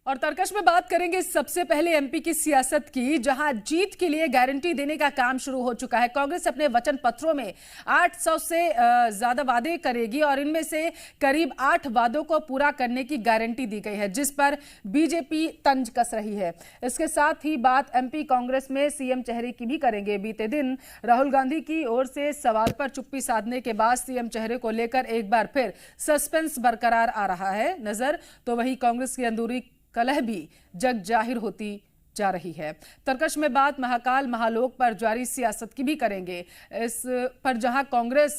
और तर्कश में बात करेंगे सबसे पहले एमपी की सियासत की, जहां जीत के लिए गारंटी देने का काम शुरू हो चुका है। कांग्रेस अपने वचन पत्रों में 800 से ज्यादा वादे करेगी और इनमें से करीब 8 वादों को पूरा करने की गारंटी दी गई है, जिस पर बीजेपी तंज कस रही है। इसके साथ ही बात एमपी कांग्रेस में सीएम चेहरे की भी करेंगे। बीते दिन राहुल गांधी की ओर से सवाल पर चुप्पी साधने के बाद सीएम चेहरे को लेकर एक बार फिर सस्पेंस बरकरार आ रहा है नजर, तो वही कांग्रेस की अंदरूनी कलह भी जग जाहिर होती जा रही है। तर्कश में बात महाकाल महालोक पर जारी सियासत की भी करेंगे। इस पर जहां कांग्रेस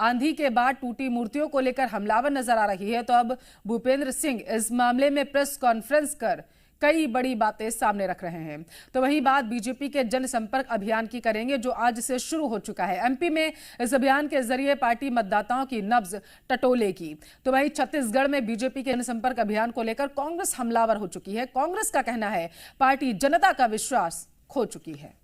आंधी के बाद टूटी मूर्तियों को लेकर हमलावर नजर आ रही है, तो अब भूपेंद्र सिंह इस मामले में प्रेस कॉन्फ्रेंस कर कई बड़ी बातें सामने रख रहे हैं। तो वही बात बीजेपी के जनसंपर्क अभियान की करेंगे, जो आज से शुरू हो चुका है। एमपी में इस अभियान के जरिए पार्टी मतदाताओं की नब्ज टटोलेगी। तो वही छत्तीसगढ़ में बीजेपी के जनसंपर्क अभियान को लेकर कांग्रेस हमलावर हो चुकी है। कांग्रेस का कहना है पार्टी जनता का विश्वास खो चुकी है।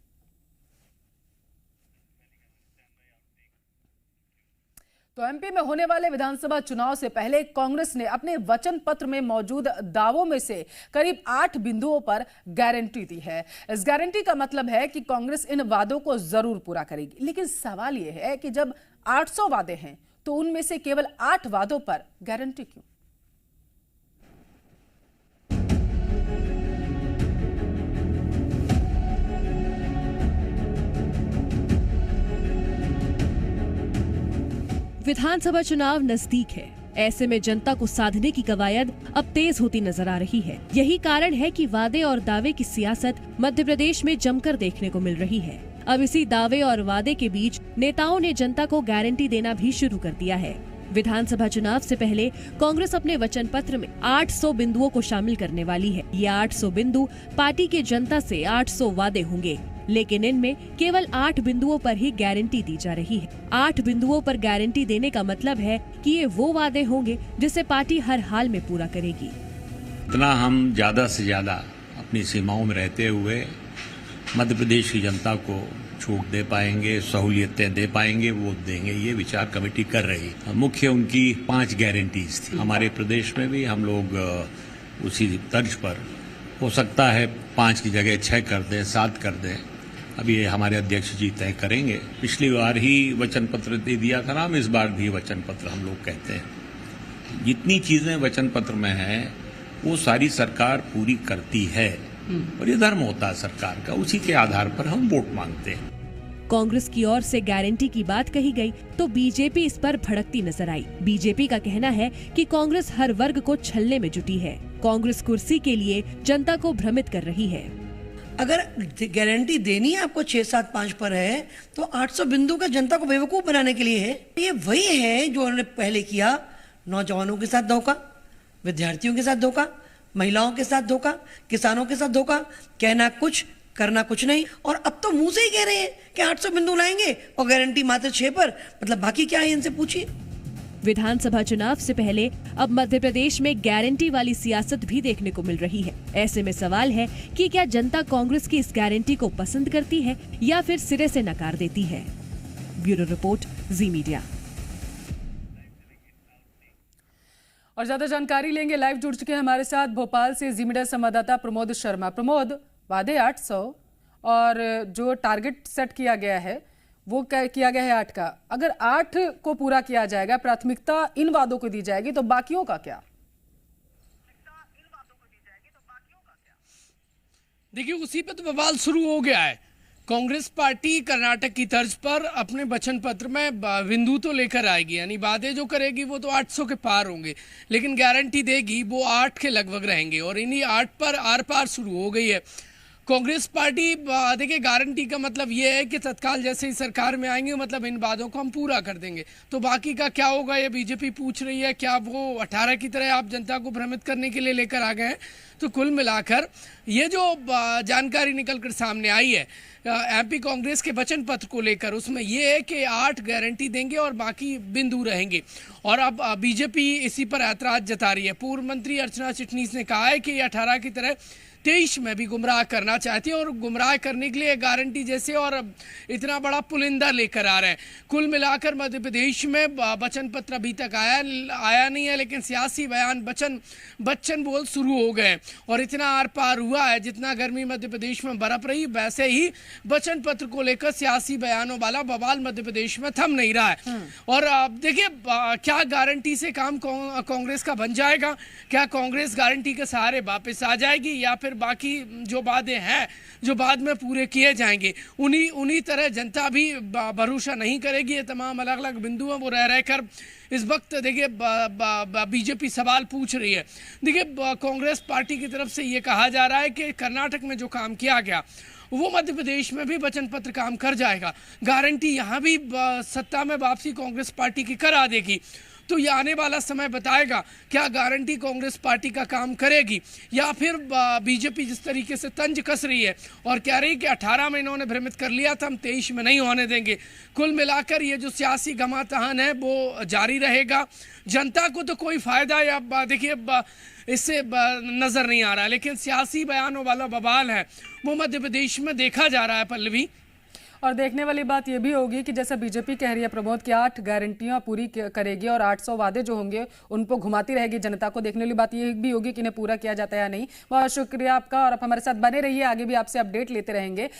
तो एमपी में होने वाले विधानसभा चुनाव से पहले कांग्रेस ने अपने वचन पत्र में मौजूद दावों में से करीब 8 बिंदुओं पर गारंटी दी है। इस गारंटी का मतलब है कि कांग्रेस इन वादों को जरूर पूरा करेगी। लेकिन सवाल यह है कि जब 800 वादे हैं तो उनमें से केवल 8 वादों पर गारंटी क्यों? विधानसभा चुनाव नजदीक है। ऐसे में जनता को साधने की कवायद अब तेज होती नजर आ रही है। यही कारण है कि वादे और दावे की सियासत मध्य प्रदेश में जमकर देखने को मिल रही है। अब इसी दावे और वादे के बीच नेताओं ने जनता को गारंटी देना भी शुरू कर दिया है। विधानसभा चुनाव से पहले कांग्रेस अपने वचन पत्र में 800 बिंदुओं को शामिल करने वाली है। ये 800 बिंदु पार्टी के जनता से 800 वादे होंगे, लेकिन इनमें केवल 8 बिंदुओं पर ही गारंटी दी जा रही है। 8 बिंदुओं पर गारंटी देने का मतलब है कि ये वो वादे होंगे जिसे पार्टी हर हाल में पूरा करेगी। इतना हम ज्यादा से ज्यादा अपनी सीमाओं में रहते हुए मध्य प्रदेश की जनता को छूट दे पाएंगे, सहूलियतें दे पाएंगे, वो देंगे, ये विचार कमेटी कर रही है। मुख्य उनकी 5 गारंटीज थी। हमारे प्रदेश में भी हम लोग उसी तर्ज पर, हो सकता है 5 की जगह 6 कर दें, 7 कर दें। अब ये हमारे अध्यक्ष जी तय करेंगे। पिछली बार ही वचन पत्र दे दिया था ना, हम इस बार भी वचन पत्र हम लोग कहते हैं। जितनी चीजें वचन पत्र में हैं वो सारी सरकार पूरी करती है और ये धर्म होता है सरकार का, उसी के आधार पर हम वोट मांगते हैं। कांग्रेस की ओर से गारंटी की बात कही गई तो बीजेपी इस पर भड़कती नजर आई। बीजेपी का कहना है कि कांग्रेस हर वर्ग को छलने में जुटी है। कांग्रेस कुर्सी के लिए जनता को भ्रमित कर रही है। अगर गारंटी देनी है आपको 6-7-5 पर है तो 800 बिंदु का जनता को बेवकूफ बनाने के लिए है। ये वही है जो उन्होंने पहले किया। नौजवानों के साथ धोखा, विद्यार्थियों के साथ धोखा, महिलाओं के साथ धोखा, किसानों के साथ धोखा, कहना कुछ करना कुछ नहीं। और अब तो मुंह से ही कह रहे हैं कि 800 बिंदु लाएंगे और गारंटी मात्र 6 पर। मतलब बाकी क्या है, इनसे पूछिए। विधानसभा चुनाव से पहले अब मध्य प्रदेश में गारंटी वाली सियासत भी देखने को मिल रही है। ऐसे में सवाल है कि क्या जनता कांग्रेस की इस गारंटी को पसंद करती है या फिर सिरे से नकार देती है। ब्यूरो रिपोर्ट, जी मीडिया। और ज्यादा जानकारी लेंगे, लाइव जुड़ चुके हैं हमारे साथ भोपाल से जी मीडिया संवाददाता प्रमोद शर्मा। प्रमोद, वादे 800 और जो टारगेट सेट किया गया है वो किया गया है 8 का। अगर 8 को पूरा किया जाएगा, प्राथमिकता इन वादों को दी जाएगी, तो बाकियों का क्या? देखिए, उसी पे तो बवाल शुरू हो गया है। कांग्रेस पार्टी कर्नाटक की तर्ज पर अपने वचन पत्र में बिंदु तो लेकर आएगी, यानी वादे जो करेगी वो तो 800 के पार होंगे, लेकिन गारंटी देगी वो 8 के लगभग रहेंगे। और इन्हीं 8 पर आर पार शुरू हो गई है कांग्रेस पार्टी। देखिए, गारंटी का मतलब ये है कि तत्काल जैसे ही सरकार में आएंगे मतलब इन वादों को हम पूरा कर देंगे। तो बाकी का क्या होगा, ये बीजेपी पूछ रही है। क्या वो 18 की तरह आप जनता को भ्रमित करने के लिए लेकर आ गए हैं? तो कुल मिलाकर ये जो जानकारी निकल कर सामने आई है एमपी कांग्रेस के वचन पत्र को लेकर, उसमें यह है कि 8 गारंटी देंगे और बाकी बिंदु रहेंगे। और अब बीजेपी इसी पर ऐतराज जता रही है। पूर्व मंत्री अर्चना चिटनीस ने कहा है कि ये 18 की तरह 23 में भी गुमराह करना चाहती है और गुमराह करने के लिए गारंटी जैसे और इतना बड़ा पुलिंदा लेकर आ रहे हैं। कुल मिलाकर मध्य प्रदेश में वचन पत्र अभी तक आया नहीं है, लेकिन सियासी बयान बच्चन बोल शुरू हो गए और इतना आर पार हुआ है। जितना गर्मी मध्य प्रदेश में बरप रही, वैसे ही वचन पत्र को लेकर सियासी बयानों वाला बवाल मध्य प्रदेश में थम नहीं रहा है। और देखिए, क्या गारंटी से काम कांग्रेस का बन जाएगा? क्या कांग्रेस गारंटी के सहारे वापस आ जाएगी, या फिर बाकी जो वादे हैं जो बाद में पूरे किए जाएंगे उन्हीं तरह जनता भी भरोसा नहीं करेगी? ये तमाम अलग अलग बिंदु हैं, वो रह कर इस वक्त देखिए बीजेपी सवाल पूछ रही है। देखिए, कांग्रेस पार्टी की तरफ से ये कहा जा रहा है कि कर्नाटक में जो काम किया गया वो मध्य प्रदेश में भी वचन पत्र काम कर जाएगा। गारंटी यहाँ भी सत्ता में वापसी कांग्रेस पार्टी की करा देगी। तो ये आने वाला समय बताएगा क्या गारंटी कांग्रेस पार्टी का काम करेगी, या फिर बीजेपी जिस तरीके से तंज कस रही है और कह रही कि 18 में इन्होंने भ्रमित कर लिया था, हम 23 में नहीं होने देंगे। कुल मिलाकर ये जो सियासी घमातहन है वो जारी रहेगा। जनता को तो कोई फायदा या देखिए इससे नजर नहीं आ रहा है, लेकिन सियासी बयानों वाला बवाल है वो मध्य प्रदेश में देखा जा रहा है पल्लवी। और देखने वाली बात यह भी होगी कि जैसा बीजेपी कह रही है प्रमोद की 8 गारंटियां पूरी करेगी और 800 वादे जो होंगे उन पर घुमाती रहेगी जनता को। देखने वाली बात यह भी होगी कि इन्हें पूरा किया जाता है या नहीं। बहुत शुक्रिया आपका, और आप हमारे साथ बने रहिए, आगे भी आपसे अपडेट लेते रहेंगे।